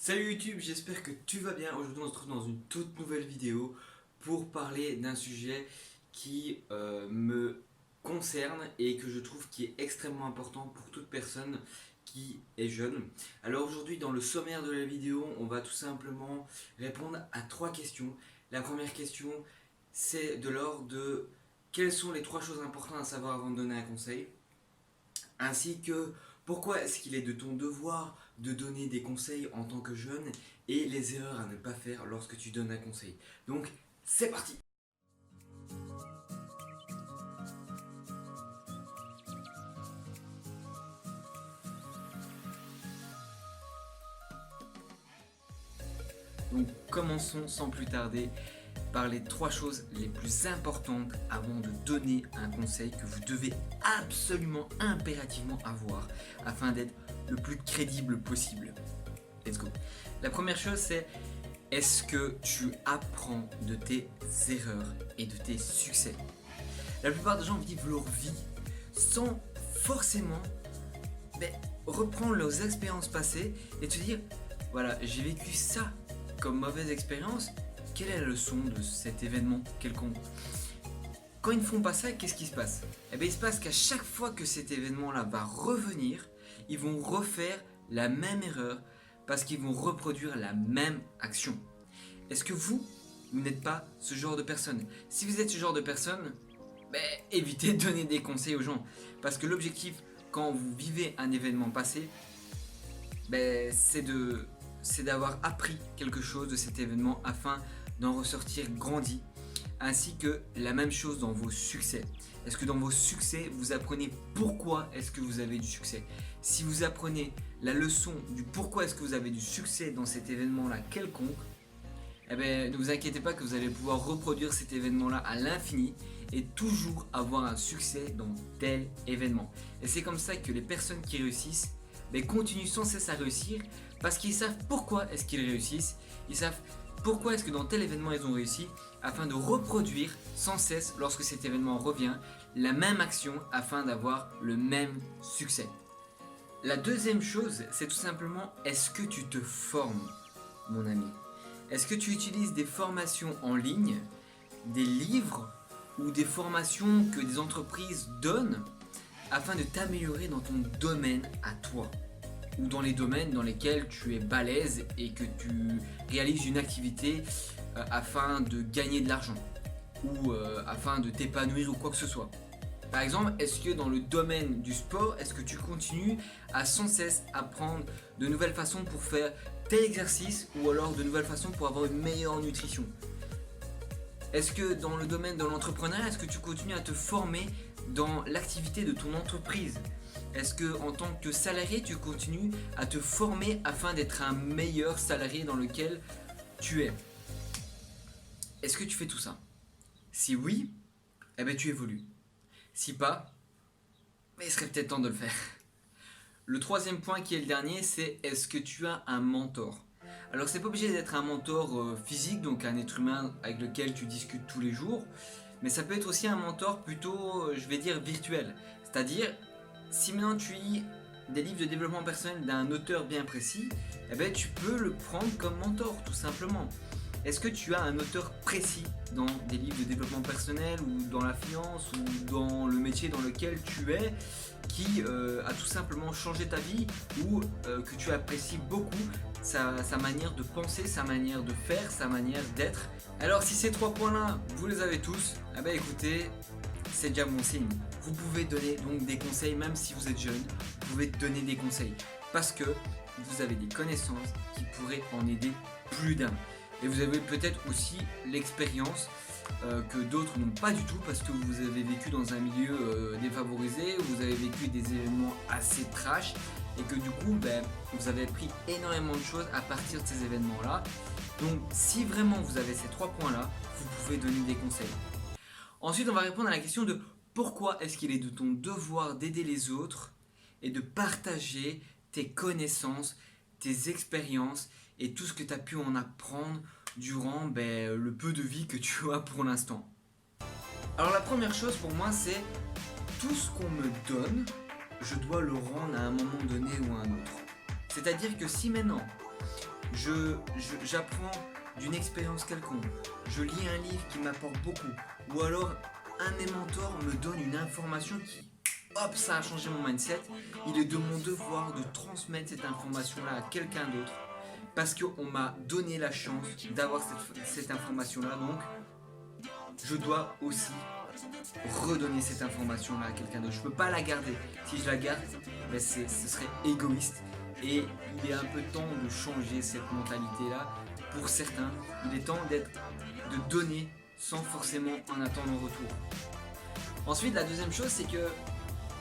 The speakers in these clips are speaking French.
Salut YouTube, j'espère que tu vas bien. Aujourd'hui on se retrouve dans une toute nouvelle vidéo pour parler d'un sujet qui me concerne et que je trouve qui est extrêmement important pour toute personne qui est jeune. Alors aujourd'hui dans le sommaire de la vidéo, on va tout simplement répondre à trois questions. La première question, c'est de l'ordre de quelles sont les trois choses importantes à savoir avant de donner un conseil, ainsi que pourquoi est-ce qu'il est de ton devoir de donner des conseils en tant que jeune et les erreurs à ne pas faire lorsque tu donnes un conseil. Donc, c'est parti! Donc, commençons sans plus tarder par les trois choses les plus importantes avant de donner un conseil que vous devez absolument, impérativement avoir afin d'être le plus crédible possible. Let's go. La première chose, c'est: est-ce que tu apprends de tes erreurs et de tes succès? La plupart des gens vivent leur vie sans forcément reprendre leurs expériences passées et te dire: voilà, j'ai vécu ça comme mauvaise expérience, quelle est la leçon de cet événement quelconque? Quand ils ne font pas ça, qu'est-ce qui se passe? Eh bien, il se passe qu'à chaque fois que cet événement-là va revenir, ils vont refaire la même erreur parce qu'ils vont reproduire la même action. Est-ce que vous n'êtes pas ce genre de personne? Si vous êtes ce genre de personne, évitez de donner des conseils aux gens. Parce que l'objectif, quand vous vivez un événement passé, c'est d'avoir appris quelque chose de cet événement afin d'en ressortir grandi. Ainsi que la même chose dans vos succès. Est-ce que dans vos succès, vous apprenez pourquoi est-ce que vous avez du succès? Si vous apprenez la leçon du pourquoi est-ce que vous avez du succès dans cet événement-là quelconque, ne vous inquiétez pas que vous allez pouvoir reproduire cet événement-là à l'infini et toujours avoir un succès dans tel événement. Et c'est comme ça que les personnes qui réussissent continuent sans cesse à réussir parce qu'ils savent pourquoi est-ce qu'ils réussissent. Ils savent pourquoi est-ce que dans tel événement ils ont réussi afin de reproduire sans cesse, lorsque cet événement revient, la même action afin d'avoir le même succès. La deuxième chose, c'est tout simplement: est-ce que tu te formes, mon ami? Est-ce que tu utilises des formations en ligne, des livres ou des formations que des entreprises donnent afin de t'améliorer dans ton domaine à toi, ou dans les domaines dans lesquels tu es balèze et que tu réalises une activité afin de gagner de l'argent ou afin de t'épanouir ou quoi que ce soit? Par exemple, est-ce que dans le domaine du sport, est-ce que tu continues à sans cesse apprendre de nouvelles façons pour faire tel exercice ou alors de nouvelles façons pour avoir une meilleure nutrition? Est-ce que dans le domaine de l'entrepreneuriat, est-ce que tu continues à te former dans l'activité de ton entreprise? Est-ce que en tant que salarié, tu continues à te former afin d'être un meilleur salarié dans lequel tu es? Est-ce que tu fais tout ça? Si oui, tu évolues. Si pas, il serait peut-être temps de le faire. Le troisième point, qui est le dernier, c'est: est-ce que tu as un mentor? Alors c'est pas obligé d'être un mentor physique, donc un être humain avec lequel tu discutes tous les jours, mais ça peut être aussi un mentor plutôt, je vais dire, virtuel. C'est-à-dire, si maintenant tu lis des livres de développement personnel d'un auteur bien précis, tu peux le prendre comme mentor, tout simplement. Est-ce que tu as un auteur précis dans des livres de développement personnel ou dans la finance ou dans le métier dans lequel tu es qui a tout simplement changé ta vie ou que tu apprécies beaucoup sa manière de penser, sa manière de faire, sa manière d'être? Alors si ces trois points-là, vous les avez tous, écoutez, c'est déjà bon signe. Vous pouvez donner donc des conseils, même si vous êtes jeune, vous pouvez donner des conseils parce que vous avez des connaissances qui pourraient en aider plus d'un. Et vous avez peut-être aussi l'expérience que d'autres n'ont pas du tout parce que vous avez vécu dans un milieu défavorisé, vous avez vécu des événements assez trash et que du coup vous avez appris énormément de choses à partir de ces événements-là. Donc si vraiment vous avez ces trois points-là, vous pouvez donner des conseils. Ensuite, on va répondre à la question de pourquoi est-ce qu'il est de ton devoir d'aider les autres et de partager tes connaissances, tes expériences et tout ce que tu as pu en apprendre durant le peu de vie que tu as pour l'instant. Alors la première chose pour moi, c'est: tout ce qu'on me donne, je dois le rendre à un moment donné ou à un autre. C'est-à-dire que si maintenant j'apprends d'une expérience quelconque, je lis un livre qui m'apporte beaucoup, ou alors un de mes mentors me donne une information qui, hop, ça a changé mon mindset, il est de mon devoir de transmettre cette information-là à quelqu'un d'autre, parce qu'on m'a donné la chance d'avoir cette information-là, donc je dois aussi redonner cette information-là à quelqu'un d'autre. Je ne peux pas la garder. Si je la garde, ben ce serait égoïste. Et il est un peu temps de changer cette mentalité-là. Pour certains, il est temps de donner sans forcément en attendre un retour. Ensuite, la deuxième chose, c'est que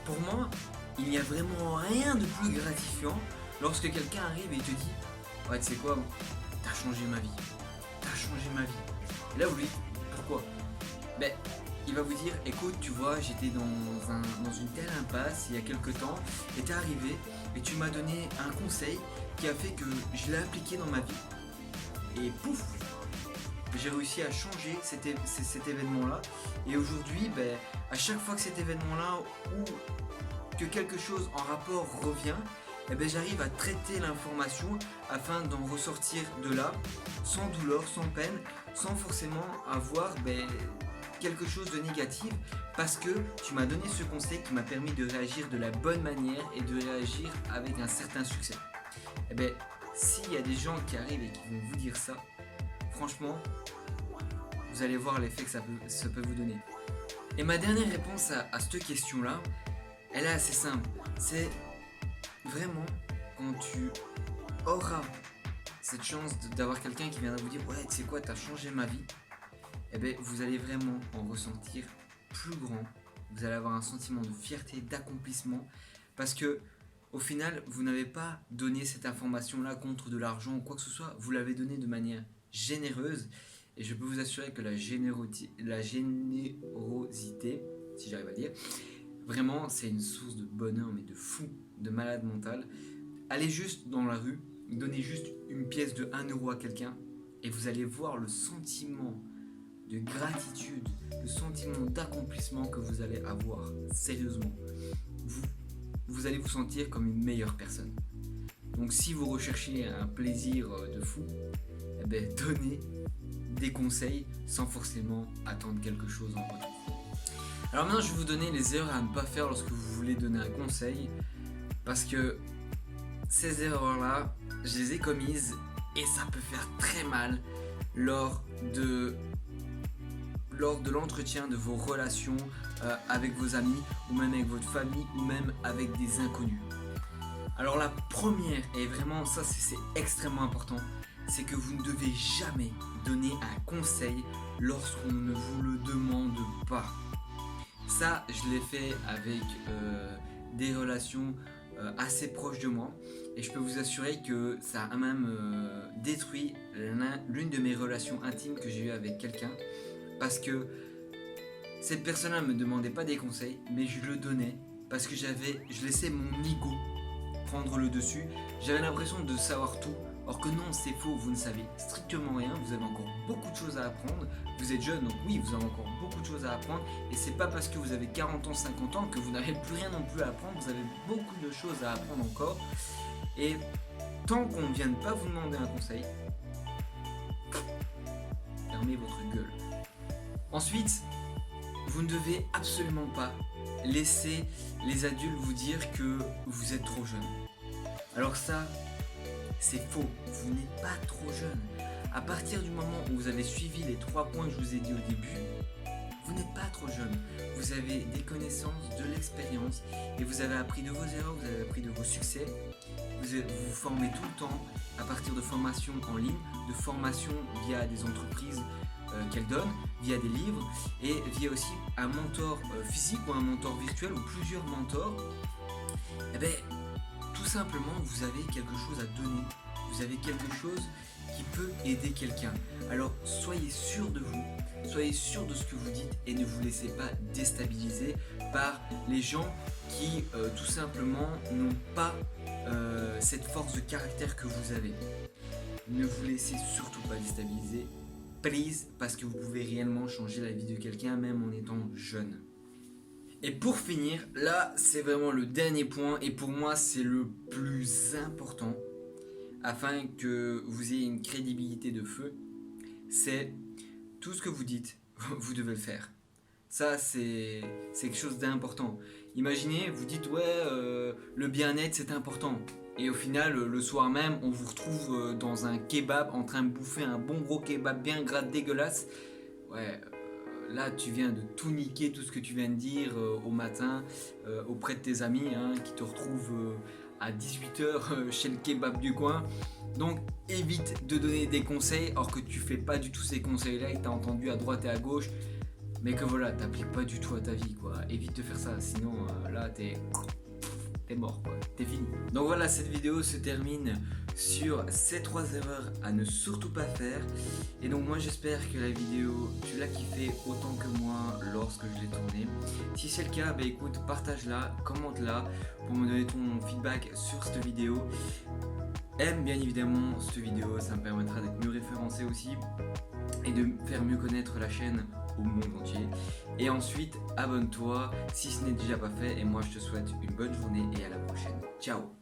pour moi, il n'y a vraiment rien de plus gratifiant lorsque quelqu'un arrive et te dit « Ouais, tu sais quoi, t'as changé ma vie. T'as changé ma vie. » Et là, vous lui dites « Pourquoi ?» Ben, il va vous dire « Écoute, tu vois, j'étais dans une telle impasse il y a quelques temps, et t'es arrivé, et tu m'as donné un conseil qui a fait que je l'ai appliqué dans ma vie. Et pouf, j'ai réussi à changer cet événement-là. Et aujourd'hui, ben, à chaque fois que cet événement-là ou que quelque chose en rapport revient, eh ben, j'arrive à traiter l'information afin d'en ressortir de là, sans douleur, sans peine, sans forcément avoir quelque chose de négatif, parce que tu m'as donné ce conseil qui m'a permis de réagir de la bonne manière et de réagir avec un certain succès. » Eh bien, s'il y a des gens qui arrivent et qui vont vous dire ça, franchement, vous allez voir l'effet que ça peut vous donner. Et ma dernière réponse à cette question-là, elle est assez simple. C'est vraiment quand tu auras cette chance d'avoir quelqu'un qui viendra vous dire « Ouais, tu sais quoi, t'as changé ma vie », eh bien, vous allez vraiment en ressentir plus grand. Vous allez avoir un sentiment de fierté, d'accomplissement, parce que au final, vous n'avez pas donné cette information-là contre de l'argent ou quoi que ce soit. Vous l'avez donné de manière généreuse, et je peux vous assurer que la générosité, si j'arrive à dire, vraiment, c'est une source de bonheur, mais de fou, de malade mental. Allez juste dans la rue, donnez juste une pièce de 1 euro à quelqu'un, et vous allez voir le sentiment de gratitude, le sentiment d'accomplissement que vous allez avoir. Sérieusement, vous allez vous sentir comme une meilleure personne. Donc si vous recherchez un plaisir de fou, eh bien, donnez des conseils sans forcément attendre quelque chose en retour. Alors maintenant, je vais vous donner les erreurs à ne pas faire lorsque vous voulez donner un conseil, parce que ces erreurs-là, je les ai commises et ça peut faire très mal lors de l'entretien de vos relations avec vos amis, ou même avec votre famille, ou même avec des inconnus. Alors la première, et vraiment ça c'est extrêmement important, c'est que vous ne devez jamais donner un conseil lorsqu'on ne vous le demande pas. Ça, je l'ai fait avec des relations assez proches de moi, et je peux vous assurer que ça a même détruit l'une de mes relations intimes que j'ai eues avec quelqu'un, parce que cette personne-là ne me demandait pas des conseils, mais je le donnais parce que je laissais mon ego prendre le dessus. J'avais l'impression de savoir tout, or que non, c'est faux, vous ne savez strictement rien, vous avez encore beaucoup de choses à apprendre. Vous êtes jeune, donc oui, vous avez encore beaucoup de choses à apprendre, et c'est pas parce que vous avez 40 ans, 50 ans que vous n'avez plus rien non plus à apprendre, vous avez beaucoup de choses à apprendre encore. Et tant qu'on ne vient pas vous demander un conseil, fermez votre gueule. Ensuite, vous ne devez absolument pas laisser les adultes vous dire que vous êtes trop jeune. Alors ça, c'est faux, vous n'êtes pas trop jeune. À partir du moment où vous avez suivi les 3 points que je vous ai dit au début, vous n'êtes pas trop jeune. Vous avez des connaissances, de l'expérience, et vous avez appris de vos erreurs, vous avez appris de vos succès. Vous vous formez tout le temps à partir de formations en ligne, de formations via des entreprises qu'elle donne, via des livres, et via aussi un mentor physique ou un mentor virtuel ou plusieurs mentors. Et bien, tout simplement, vous avez quelque chose à donner, vous avez quelque chose qui peut aider quelqu'un. Alors soyez sûr de vous, soyez sûr de ce que vous dites, et ne vous laissez pas déstabiliser par les gens qui tout simplement n'ont pas cette force de caractère que vous avez. Ne vous laissez surtout pas déstabiliser, please, parce que vous pouvez réellement changer la vie de quelqu'un même en étant jeune. Et pour finir, là c'est vraiment le dernier point, et pour moi c'est le plus important. afin que vous ayez une crédibilité de feu, c'est tout ce que vous dites, vous devez le faire. Ça, c'est quelque chose d'important. Imaginez, vous dites ouais, le bien-être c'est important. Et au final, le soir même, on vous retrouve dans un kebab en train de bouffer un bon gros kebab bien gras dégueulasse. Ouais, là tu viens de tout niquer, tout ce que tu viens de dire au matin auprès de tes amis hein, qui te retrouvent à 18h chez le kebab du coin. Donc évite de donner des conseils alors que tu fais pas du tout ces conseils là et que tu as entendu à droite et à gauche mais que voilà, t'appliques pas du tout à ta vie quoi. Évite de faire ça, sinon là t'es mort quoi, t'es fini. Donc voilà, cette vidéo se termine sur ces 3 erreurs à ne surtout pas faire. Et donc moi j'espère que la vidéo, tu l'as kiffé autant que moi lorsque je l'ai tournée. Si c'est le cas, bah écoute, partage-la, commente-la pour me donner ton feedback sur cette vidéo. Aime bien évidemment cette vidéo, ça me permettra d'être mieux référencé aussi et de faire mieux connaître la chaîne au monde entier. Et ensuite, abonne-toi si ce n'est déjà pas fait. Et moi, je te souhaite une bonne journée et à la prochaine. Ciao!